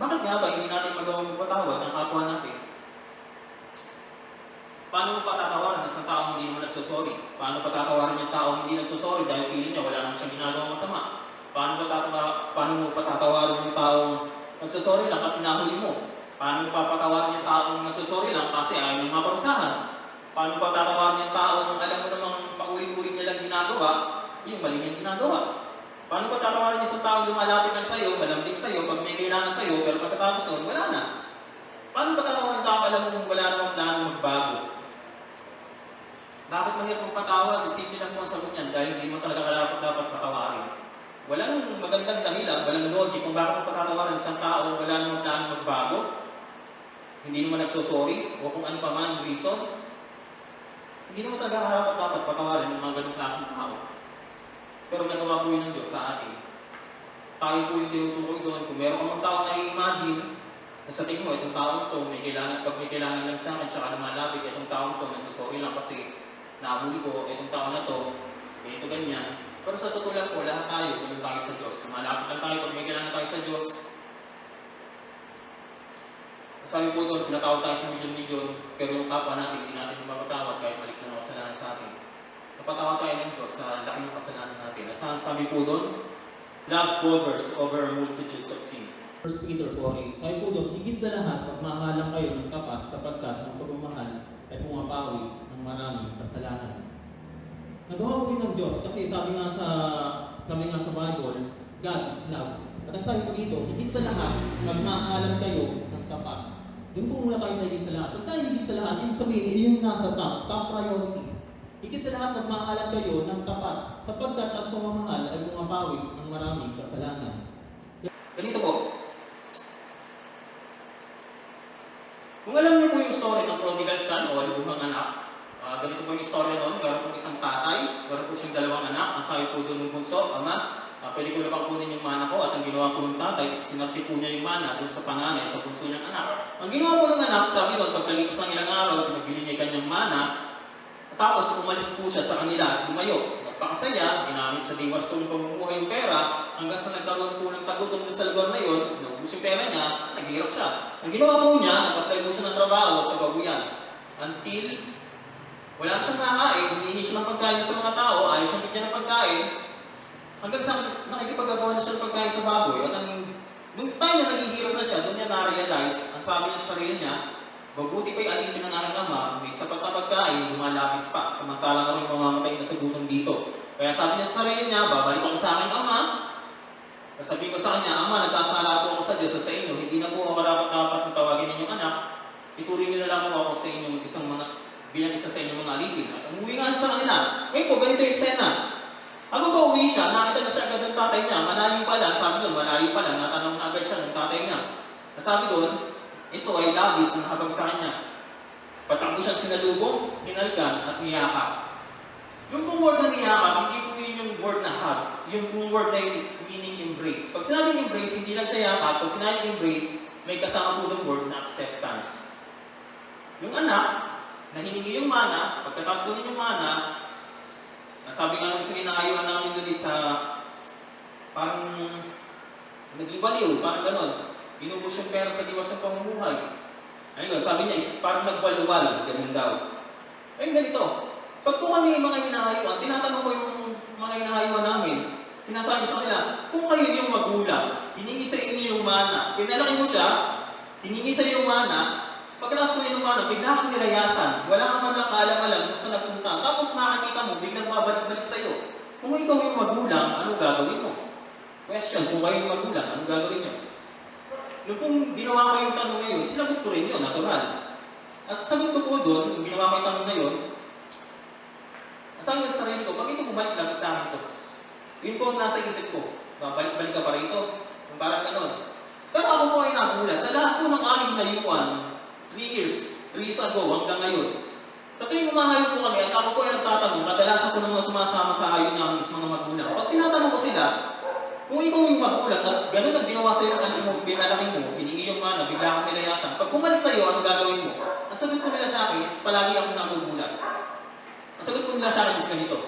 [SPEAKER 3] bakit nga ba hindi natin magawang magpatawad ng kapwa natin? Paano mo patatawaran ng isang taong hindi naman nagsosorry? Paano patatawaran yung taong hindi nagsosorry dahil pili niya wala naman siyang ginagawang masama? Paano mo patatawaran yung taong nagsosorry lang kasi nahuli mo? Paano mo papatawaran yung taong nagsosorry lang kasi ayaw mo maparusahan? Paano mo patatawaran yung taong alam mo namang paulit-ulit niya lang ginagawa, yung mali niyang ginagawa? Paano patatawaran yung isang taong lumalapit lang sa'yo, malambing sa'yo, pag may kailangan sa'yo, pero pagkatapos nun, wala na? Paano patatawaran yung taong alam mo wala namang plano magbago? Bakit mahirap magpatawad? Isipin lang po ang sagot niyan dahil hindi mo talaga dapat patawarin. Walang magandang dahilan, walang logic kung bakit mo patatawarin isang tao wala namang plano magbago, hindi naman nagsosorry, o kung ano pa man yung reason. Hindi naman talaga dapat patawarin ng mga ganong klaseng tao. Pero nagawa po yun ng Diyos sa atin. Tayo po yung tinutukoy doon. Kung meron kang tao na i-imagine, na sa tingin mo, itong taong to, pag may kailangan lang sa akin, tsaka lumalapit, itong taong to, nagsosorry lang kasi nahuli ko, itong taon na to, ganito ganyan. Pero sa totoo lang po, lahat tayo, ganun tayo sa Diyos. Malapit lang tayo, pag may kailangan tayo sa Diyos. Sabi po doon, pinatawad tayo sa milyon-milyon, pero yung kapwa natin, hindi natin mapatawad kahit balik na kasalanan sa atin. Napatawad tayo ng Diyos sa laki ng kasalanan natin. At sabi po doon, love covers over multitudes of sin. 1 Peter 4:8. Sabi po doon, higit sa lahat, pagmamahalan kayo ng tapat sapagkat ang pagmamahal ay pumapawi ng maraming kasalanan. Nagawa po yun ng Diyos kasi sabi nga sa Bible, God is love. At ang sabi po dito, higit sa lahat, magmamahalan kayo ng tapat. Doon po muna tayo sa higit sa lahat. Pag sa higit sa lahat, ibig sabihin, yung nasa top priority. Higit sa lahat, magmamahalan kayo ng tapat sapagkat ang pagmamahal ay pumapawi ng maraming kasalanan. Ganito po. Kung alam niyo po yung story ng prodigal son o walibuhang anak, ganito po yung story noon. Meron po isang tatay, meron po siyang dalawang anak. Ang sabi po doon ng bunso, Ama, pwede ko na bang kunin yung mana ko? At ang ginawa po ng tatay is pinagti po niya yung mana doon sa panganay at sa bunso niyang anak. Ang ginawa po ng anak, sabi doon, pagkalipas ng ilang araw, pinagbili niya yung kanyang mana, tapos umalis po siya sa kanila at lumayo. Nagpakasaya, ginamit sa diwas tulong pamumuhay yung pera, hanggang sa nagkaroon po ng tagutom doon sa lugar na yun, naubos yung pera niya, naghihirap siya. Ang ginawa po niya, nag-apply po siya ng trabaho sa babuyan. Until wala na siyang nakain, humihingi siya ng pagkain sa mga tao, ayaw siyang bigyan ng pagkain, hanggang sa nakikipagagawa na siya ng pagkain sa baboy. At nung time na naghihirap na siya, doon niya na-realize, ang sabi niya sa sarili niya, mabuti pa'y alipin ng aking ama, may sapat na pagkain, lumalapis pa, samantalang kami mamamatay na sa gutom dito. Kaya sabi niya sa sarili niya, babalik ako sa aking ama, sabihin ko sa kanya, Ama, nagkasala po ako sa Diyos at sa inyo, hindi na po ako karapat-dapat na tawagin ninyong anak, ituloy niyo na lang po ako sa inyong bilang isa sa inyong mga alipin. At umuwi nga sa kanila. Ngayon po, ganito yung eksena. Ako pa uwi siya, nakita na siya agad ng tatay niya, malayo pa lang, sabi doon, malayo pa lang, natanong na agad siya ng tatay niya. At sabi doon, ito ay labis na habag sa kanya. Patakbo siyang sinalubong, hinalkan at niyakap. Yung pong word na niyakap, hindi po yun yung word na hug. Yung pong word na yun is meaning embrace. Pag sinabing embrace, hindi lang siya yakap. Pag sinabing embrace, may kasama po ng word na acceptance. Yung anak, na hiningi yung mana, pagkatapos kunin yung mana, sabi nga ng isang inaayuhan namin doon is parang naglibaliw, parang ganon. Binubos yung pera sa diwas ng pamumuhay. Ayun, sabi niya is parang nagwalwal, ganun daw. Ayun, ganito. Pag po kami yung mga hinahayuan, tinatanong ko yung mga hinahayuan namin, sinasabi sa kanila, kung kayo yung magulang, hiningi sa inyo yung mana, pinalaki mo siya, hiningi sa iyo yung mana, pagkatapos mo yung mana, bigla kang nilayasan, wala ka man lang kaalam-alam kung saan nagpunta, tapos makakita mo, biglang mabalik-balik sa iyo. Kung ikaw yung magulang, ano gagawin mo? Question, kung kayo yung magulang, ano gagawin niyo? Nung kung ginawa ko yung tanong na yun, sinagot ko rin yun, natural. At sagot ko po doon, nung ginawa ko yung tanong na yun, sabi ko sa sarili ko, bakit ito bumalik lang sa akin ito? Yun po ang nasa isip ko, balik-balik ka pa rito, yung parang gano'n. Pero ako po ay nagulat, sa lahat po ng aming nayuan, 3 years ago hanggang ngayon, sa tuwing umahayo po kami at ako po ay nagtatanong, kadalasan ko ng mga sumasama sa hayo namin is mga magulang. Pag tinatanong ko sila, kung ikaw yung magulang at gano'n ang ginawa sa iyo ng anak mo, pinalaki mo, hiningi yung mana, bigla kang nilayasan, pag bumalik sa iyo, ano gagawin mo? Ang sagot ko nila sa akin is palagi akong nagugulat. Ang sagot ko nila sa akin is ganito,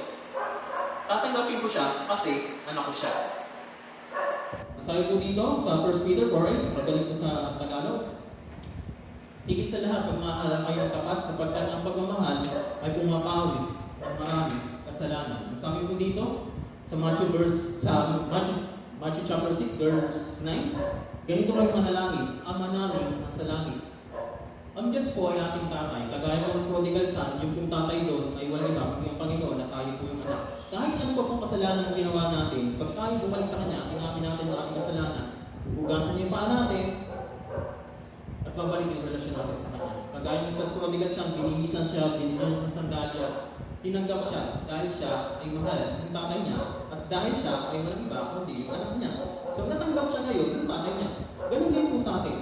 [SPEAKER 3] tatanggapin ko siya kasi anak ko siya. Ang sabi po dito sa 1 Peter 4, magaling po sa Tagalog, higit sa lahat, pagmamahala kayo ng tapat sapagkat ang pagmamahal ay pumapawid ng maraming kasalanan. Ang sabi po dito sa Matthew chapter 6, verse 9, ganito kayo manalangin, Ama namin nasa langit. Ang Diyos po ay ating tatay. Kagaya po ng prodigal son, yung pong tatay doon ay walang iba kundi ang Panginoon na tayo po yung anak. Kahit ano pa pong kasalanan ang ginawa natin, pag tayo bumalik sa Kanya, inamin natin ang ating kasalanan, hugasan niyo yung paa natin, at babalik yung relasyon natin sa Kanya. Kagaya yung sa prodigal son, binihisan siya, binigyan siya ng sandalyas, tinanggap siya dahil siya ay mahal ng tatay niya, at dahil siya ay walang iba kundi yung anak niya. So natanggap siya ngayon yung tatay niya. Ganun din po sa atin.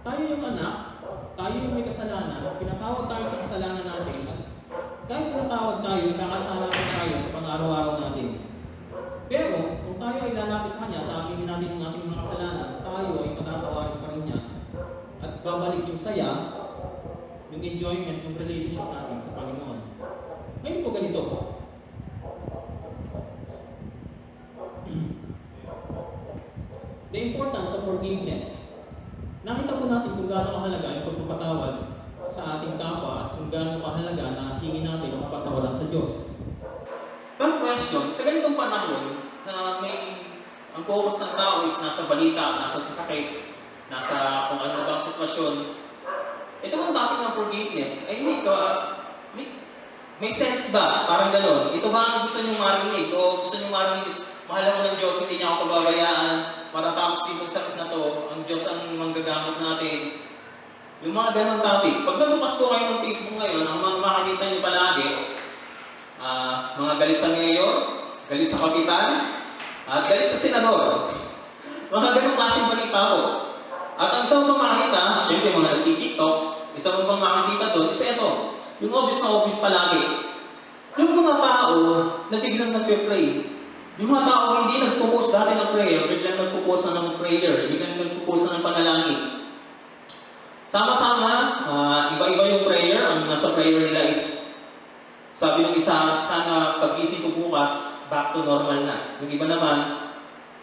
[SPEAKER 3] Tayo yung anak, tayo yung may kasalanan, pinatawad tayo sa kasalanan natin, at kahit pinatawad tayo, nakakasalanan tayo sa pang-araw-araw natin. Pero, kung tayo ay lalapit sa Kanya, taaminin natin ang ating mga kasalanan, tayo ay patatawarin pa rin niya. At babalik yung saya, yung enjoyment, yung relationship natin sa Panginoon. Ngayon po ganito. The importance of forgiveness. Nakita po natin kung gaano kahalaga yung pagpapatawad sa ating kapwa at kung gaano kahalaga na hingin natin ang kapatawaran sa Diyos. But question, sa ganitong panahon na ang focus ng tao is nasa balita, nasa sasakit, nasa kung ano na bang sitwasyon, ito ang topic ng forgiveness ay make sense ba? Parang gano'n. Ito ba ang gusto nyo marinig? O gusto nyo marinig is mahal ako ng Diyos, hindi niya ako pababayaan, matatapos din itong sakit na to, ang Diyos ang manggagamot natin. Yung mga ganong topic. Pag nalupas ko kayo ng Facebook ngayon, ang mga makakita nyo palagi, mga galit sa mayor, galit sa kapitan, at galit sa senador. Mga ganong klaseng balita ko. At ang isang pang makikita, syempre mga nagtitiktok, isang pang makikita doon, isa ito, yung obvious na obvious palagi. Yung mga tao na biglang nagpe-pray. Yung mga tao hindi nagpo-post dati ng prayer, biglang nagpo-post na ng prayer, biglang nagpo-post na ng panalangin. Sama-sama, iba-iba yung prayer. Ang nasa prayer nila is, sabi ng isa, sana pag-isip ko bukas, back to normal na. Yung iba naman,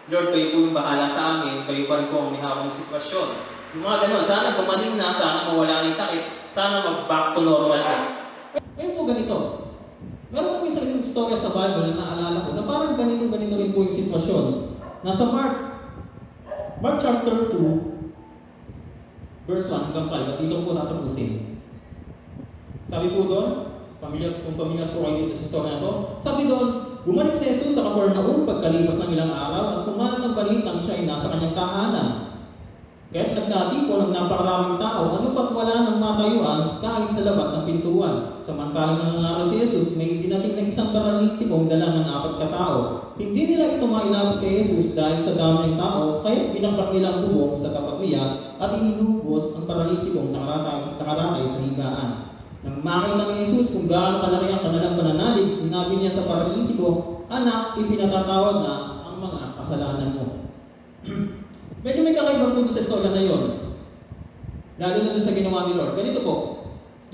[SPEAKER 3] Lord, kayo po yung bahala sa amin, kayo pa rin po ang may hawak ng sitwasyon. Yung mga ganun, sana gumaling na, sana mawala na yung sakit, sana mag-back to normal na. Ngayon po ganito, meron po isang istorya sa Bible na naalala ko na parang ganito rin po yung sitwasyon. Nasa Mark chapter 2, verse 1 hanggang 5, at dito po tatapusin. Sabi po doon, kung pamilyar po kayo dito sa story na to, sabi doon, bumalik si Jesus sa Capernaum pagkalipas ng ilang araw at kumalat ang balitang siya ay nasa kanyang tahanan. Kaya't nagkatipon ang napakaraming tao, ano pat wala ng matayuan kahit sa labas ng pintuan. Samantalang nangangaral si Jesus, may dinating na isang paralitikong dala ng 4 katao. Hindi nila ito mailapit kay Jesus dahil sa dami ng tao, kaya binakbak nila ang bubong sa tapat niya at inubos ang paralitikong nakaratay sa higaan. Nang makita ni Jesus kung gaano kalaki ang kanilang pananalig, sinabi niya sa paralitiko, anak, ipinatatawad na ang mga kasalanan mo. Medyo may kakaiba po sa istorya na yun. Lalo na doon sa ginawa ni Lord. Ganito po,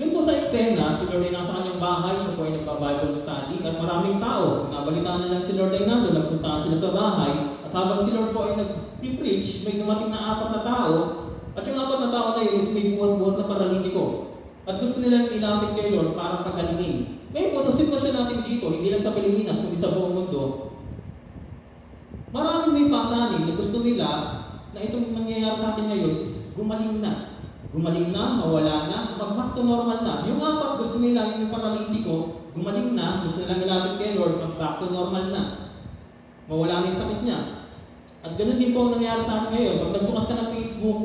[SPEAKER 3] doon po sa eksena, si Lord ay nasa kanyang bahay, siya po ay nagpa-Bible study, at maraming tao. Nabalitaan na lang si Lord ay nandun, nagpuntahan sila sa bahay, at habang si Lord po ay nag-preach, may dumating na 4 na tao, at yung 4 na tao na yun is may buhat-buhat na paralitiko. At gusto nilang ilapit kay Lord para pagalingin. Ngayon po, sa sitwasyon natin dito, hindi lang sa Pilipinas, kundi sa buong mundo, maraming may pasanin na gusto nila na itong nangyayari sa atin ngayon is gumaling na. Gumaling na, mawala na, mag-back to normal na. Yung 4 gusto nila, yung paralitiko, gumaling na, gusto nilang ilapit kay Lord, mag-back to normal na. Mawala na yung sakit niya. At ganun din po ang nangyayari sa atin ngayon. Pag nagbukas ka ng Facebook,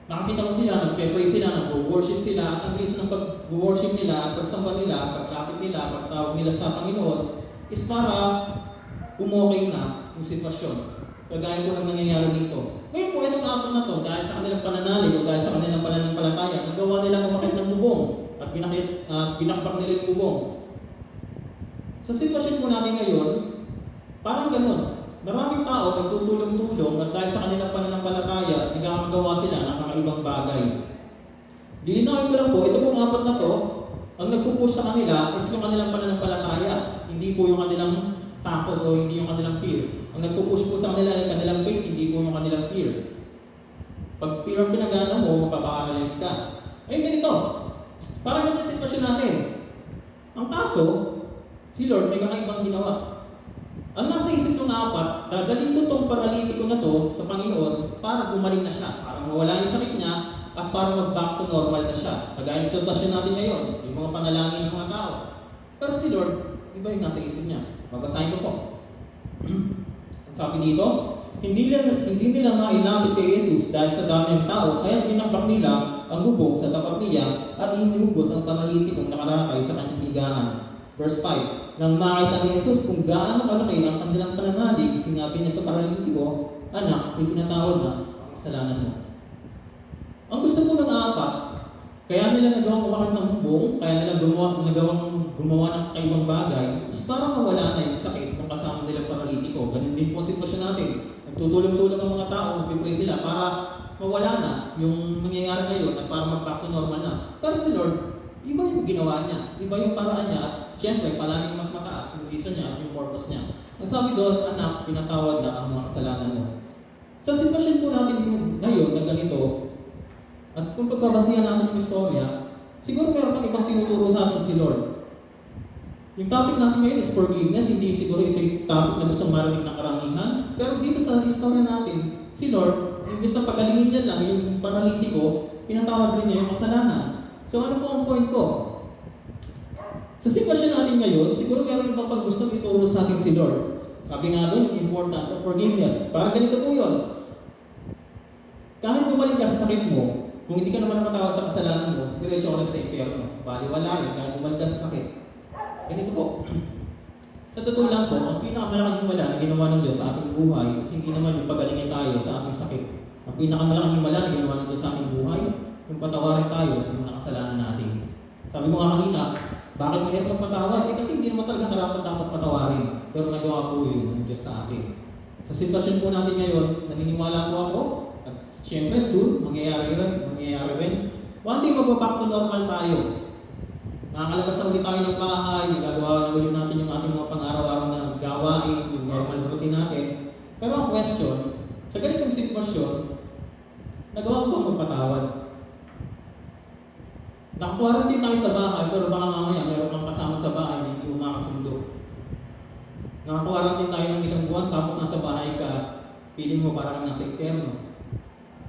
[SPEAKER 3] nakakita mo sila, nag-pray sila, nag-worship sila, at ang reason ng pag-worship nila, at pagsamba nila, pagkapit nila, pagtawag nila sa Panginoon, is para umokay na yung sitwasyon. Kagaya po ng nangyayari dito. Ngayon po, itong 4 na to, dahil sa kanilang pananalig o dahil sa kanilang pananampalataya, nagawa nilang umakit ng bubong at binakbak nila yung bubong. Sa sitwasyon po natin ngayon, parang ganun. Maraming tao nagtutulong-tulong at dahil sa kanilang pananampalataya, nagkakagawa sila ng kakaibang bagay. Lilinawin ko lang po, ito pong 4 na to, ang nagpupush sa kanila is yung kanilang pananampalataya, hindi po yung kanilang takot o hindi yung kanilang fear. Ang nagpupush po sa kanila yung kanilang faith, hindi po yung kanilang fear. Pag fear ang pinagana mo, mapaparalyze ka. Ayun ganito, parang ganyan yung sitwasyon natin. Ang kaso, si Lord may kakaibang ginawa. Ang nasa isip ng 4, dadalhin ko tong paralitiko na to sa Panginoon para gumaling na siya, para mawala yung sakit niya, at para mag-back to normal na siya. Kagaya ng sitwasyon natin ngayon, yung mga panalangin ng mga tao. Pero si Lord, iba yung nasa isip niya. Babasahin ko po. Ang sabi dito, hindi nila mailapit kay Jesus dahil sa dami ng tao, kaya binakbak nila ang bubong sa tapat niya at inubos ang paralitikong nakaratay sa kanyang higaan. Verse 5, nang makita ni Jesus kung gaano kalaki ang kanilang pananalig, sinabi niya sa paralitiko, anak, ipinatawad na ang kasalanan mo. Ang gusto po ng 4, kaya nila nagawang umakit ng bubong, kaya nila gumawa ng kakaibang bagay, is para mawala na yung sakit ng kasama nilang paralitiko. Ganun din po ang sitwasyon natin. Nagtutulong-tulong ang mga tao, nagpipray sila para mawala na yung nangyayari ngayon at para mag-back to normal na. Pero si Lord, iba yung ginawa niya, iba yung paraan niya, at syempre, palaging mas mataas yung reason niya at yung purpose niya. Ang sabi doon, anak, pinatawad na ang mga kasalanan mo. Sa sitwasyon po natin ngayon na ganito, at kung pagpapasihan natin yung istorya, siguro meron pang ibang tinuturo sa atin si Lord. Yung topic natin ngayon is forgiveness, hindi siguro ito yung topic na gustong marinig ng karamihan. Pero dito sa istorya natin, si Lord, imbes na pagalingin niya lang yung paralitiko, pinatawad rin niya yung kasalanan. So ano po ang point ko? Sa sitwasyon natin ngayon, siguro meron ibang pag gustong ituro sa atin si Lord. Sabi nga doon, importance of forgiveness. Parang ganito po yun. Kahit gumaling ka sa sakit mo, kung hindi ka naman napatawad sa kasalanan mo, diretso ka lang sa impyerno. Baliwala rin kahit gumaling ka sa sakit. Ganito po. Sa totoo lang po, ang pinakamalaking wala na ginawa ng Diyos sa ating buhay is hindi naman yung pagalingin tayo sa ating sakit. Ang pinakamalaking himala na ginawa nito sa ating buhay, yung patawarin tayo sa mga kasalanan natin. Sabi ko nga kanina, bakit mahirap magpatawad? Kasi hindi naman talaga karapat dapat patawarin. Pero nagawa po yun ng Diyos sa atin. Sa sitwasyon po natin ngayon, naniniwala po ako, at siyempre soon, mangyayari rin. One day, magbaback to normal tayo. Nakakalabas na ulit tayo ng bahay, gagawa na ulit natin yung ating mga pang-araw-araw na gawain, yung normal routine natin. Pero ang question, sa ganitong sitwasyon, nagawa ko magpatawad. Naka-quarantine tayo sa bahay, pero baka mamaya meron kang kasama sa bahay na hindi umakasundo. Naka-quarantine tayo ng ilang buwan, tapos nasa bahay ka, feeling mo parang nasa impyerno.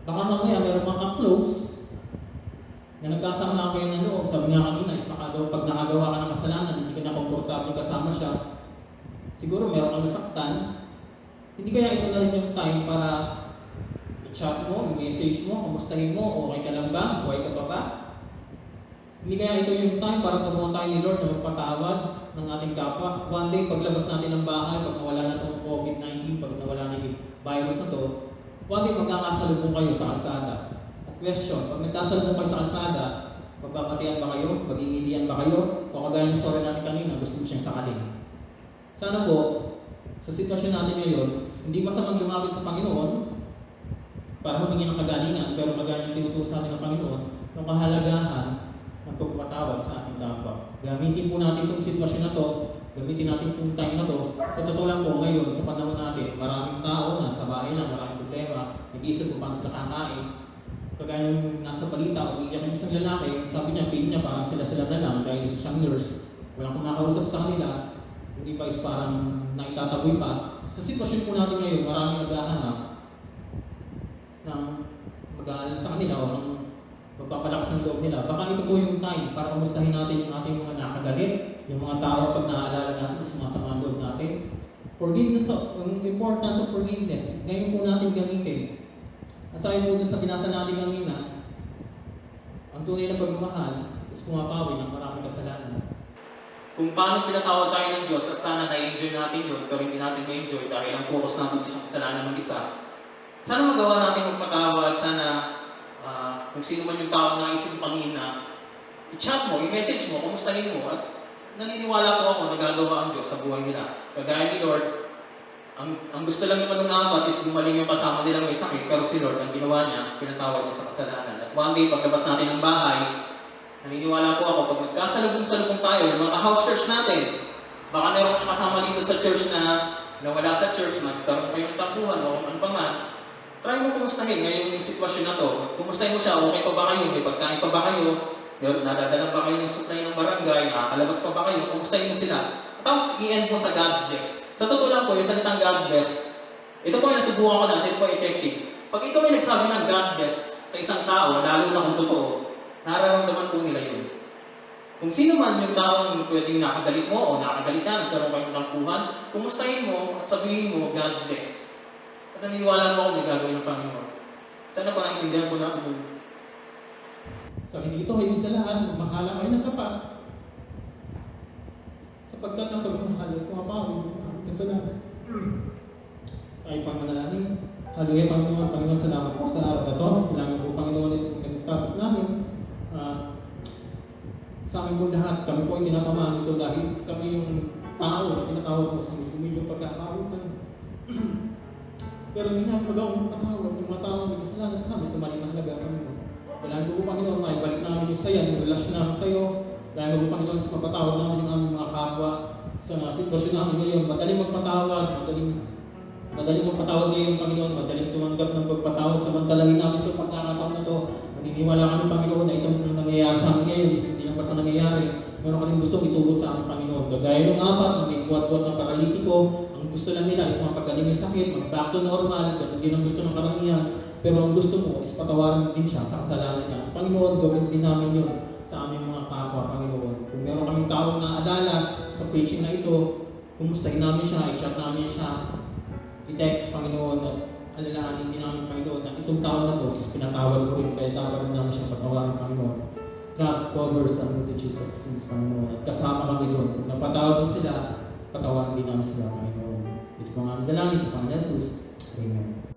[SPEAKER 3] Baka mamaya meron kang ka-close, na nagkasama kayo ng loob. Sabi nga kanina, pag nakagawa ka ng kasalanan, hindi ka na komportable kasama siya. Siguro meron kang nasaktan. Hindi kaya ito na rin yung time para i-chat mo, i-message mo, kumustahin mo, okay ka lang ba? Buhay ka pa ba? Hindi kaya ito yung time para tumuha tayo ni Lord na magpatawad ng ating kapwa. One day, paglabas natin ng bahay, pag nawala na itong COVID-19, pag nawala na yung virus na to, one day magkakasalubong kayo sa kalsada. At question, pag nagkasalubong kayo sa kalsada, magbabatian ba kayo? Magingitian ba kayo? O kagaya ng story natin kanina, gusto mo siyang sakalin. Sana po, sa sitwasyon natin ngayon, hindi masamang lumapit sa Panginoon para humingi ng kagalingan, pero kagaya ng tinuturo sa atin ng Panginoon, ng kahalagahan ng pagpapatawad sa ating kapwa. Gamitin po natin itong sitwasyon na to, gamitin natin itong time na to. Sa totoo lang po ngayon, sa panahon natin, maraming tao na sa bahay lang, maraming problema, nag-iisip kung paano sila kakain. Kagaya yung nasa balita, umiiyak yung isang lalaki, sabi niya, piling niya parang sila na lang dahil isa siyang nurse. Walang kumakausap sa kanila, hindi pa is parang naitataboy pa. Sa sitwasyon po natin ngayon, maraming naghahanap ng mag-aalala sa kanila o ng magpapalakas ng loob nila. Baka ito po yung time para kamustahin natin yung ating mga nakagalit, yung mga tao pag naaalala natin, sumasama ang loob natin. Forgiveness, yung importance of forgiveness, ngayon po natin gamitin. Aside po dun sa binasa natin kanina, ang tunay na pagmamahal is pumapawi ng maraming kasalanan. Kung paano pinatawad tayo ng Diyos at sana na-enjoy natin yun, pero hindi natin ma-enjoy dahil ang focus natin is ang kasalanan ng isa. Sana magawa natin magpatawad, sana kung sino man yung tao na isip kanina, i-chat mo, i-message mo, kumustahin mo, at naniniwala ko ako na gagawa ang Diyos sa buhay nila. Kagaya ni Lord, ang gusto lang naman ng apat is gumaling yung kasama nilang may sakit, pero si Lord, ang ginawa niya, pinatawad niya sa kasalanan. At one day, paglabas natin ng bahay, naniniwala ko ako, pag nagkasalubong-salubong tayo, yung mga house church natin, baka meron kasama dito sa church na wala sa church, magkaroon kayo ng tampuhan o ano pa man, try mo kumustahin ngayon yung sitwasyon na to. Kumustahin mo siya, okay pa ba kayo? May pagkain pa ba kayo? Nadadala ba kayo ng supply ng barangay? Nakakalabas pa ba kayo? Kumustahin mo sila. Tapos i-end mo sa God bless. Sa totoo lang po, yung salitang God bless, ito po yung nasubukan ko na, ito po effective. Pag ikaw ay nagsabi ng God bless sa isang tao, lalo na kung totoo, nararamdaman po nila yun. Kung sino man yung taong pwedeng nakagalit mo o nakagalit ka, nagkaroon kayo ng tampuhan, kumustahin mo at sabihin mo, God bless. At naniniwala mo ako may gagawin ng Panginoon. Sana pa naintindihan ko na ito. Sabi dito, kayo sa lahat, magmahala kayo ng tapat. Sapagkat ang pagmamahal ay pumapawi ang kasalanan. Tayo pang manalangin. Hallelujah, Panginoon. Panginoon, salamat po sa araw na ito. Kailangan po, Panginoon, itong nagtapot namin. Sa amin po lahat, kami po ay tinatamaan ito dahil kami yung tao na pinatawad mo sa milyong pagkakautan. Pero hindi namin magawang patawad yung mga taong may kasalanan sa amin sa mali na halaga, Panginoon. Kailangan po, Panginoon, na ibalik namin yung saya, yung relasyon namin sa iyo. Kailangan po, Panginoon, sa mapatawad namin yung aming mga kapwa sa mga sitwasyon namin ngayon. Madaling magpatawad, madaling magpatawad ngayon, Panginoon. Madaling tumanggap ng pagpatawad. Samantalangin namin itong pagkakataon na ito. Naniniwala kami, Panginoon, na itong nangyayari sa amin ngayon is hindi lang basta nangyayari. Meron ka rin gustong ituro sa amin, Panginoon. Kagaya ng apat na may buhat-buhat ng paralitiko, ang gusto lang nila is mapagaling yung sakit, mag-back to normal, ganun din ang gusto ng karamihan. Pero ang gusto mo is patawaran din siya sa kasalanan niya. Panginoon, gawin din namin yun sa aming mga kapwa, Panginoon. Kung meron kaming taong naalala sa preaching na ito, kumustahin namin siya, i-chat namin siya, i-text, Panginoon, at alalahanin din namin, Panginoon, na itong taon na to is pinatawad mo rin, kaya dapat rin namin siya patawarin, Panginoon. God covers ang multitudes of sins, Panginoon, at kasama kami doon. Kung napatawad mo sila, patawarin din namin sila, Panginoon. Ito pang aming dalangin sa Panginoon Jesus. Amen.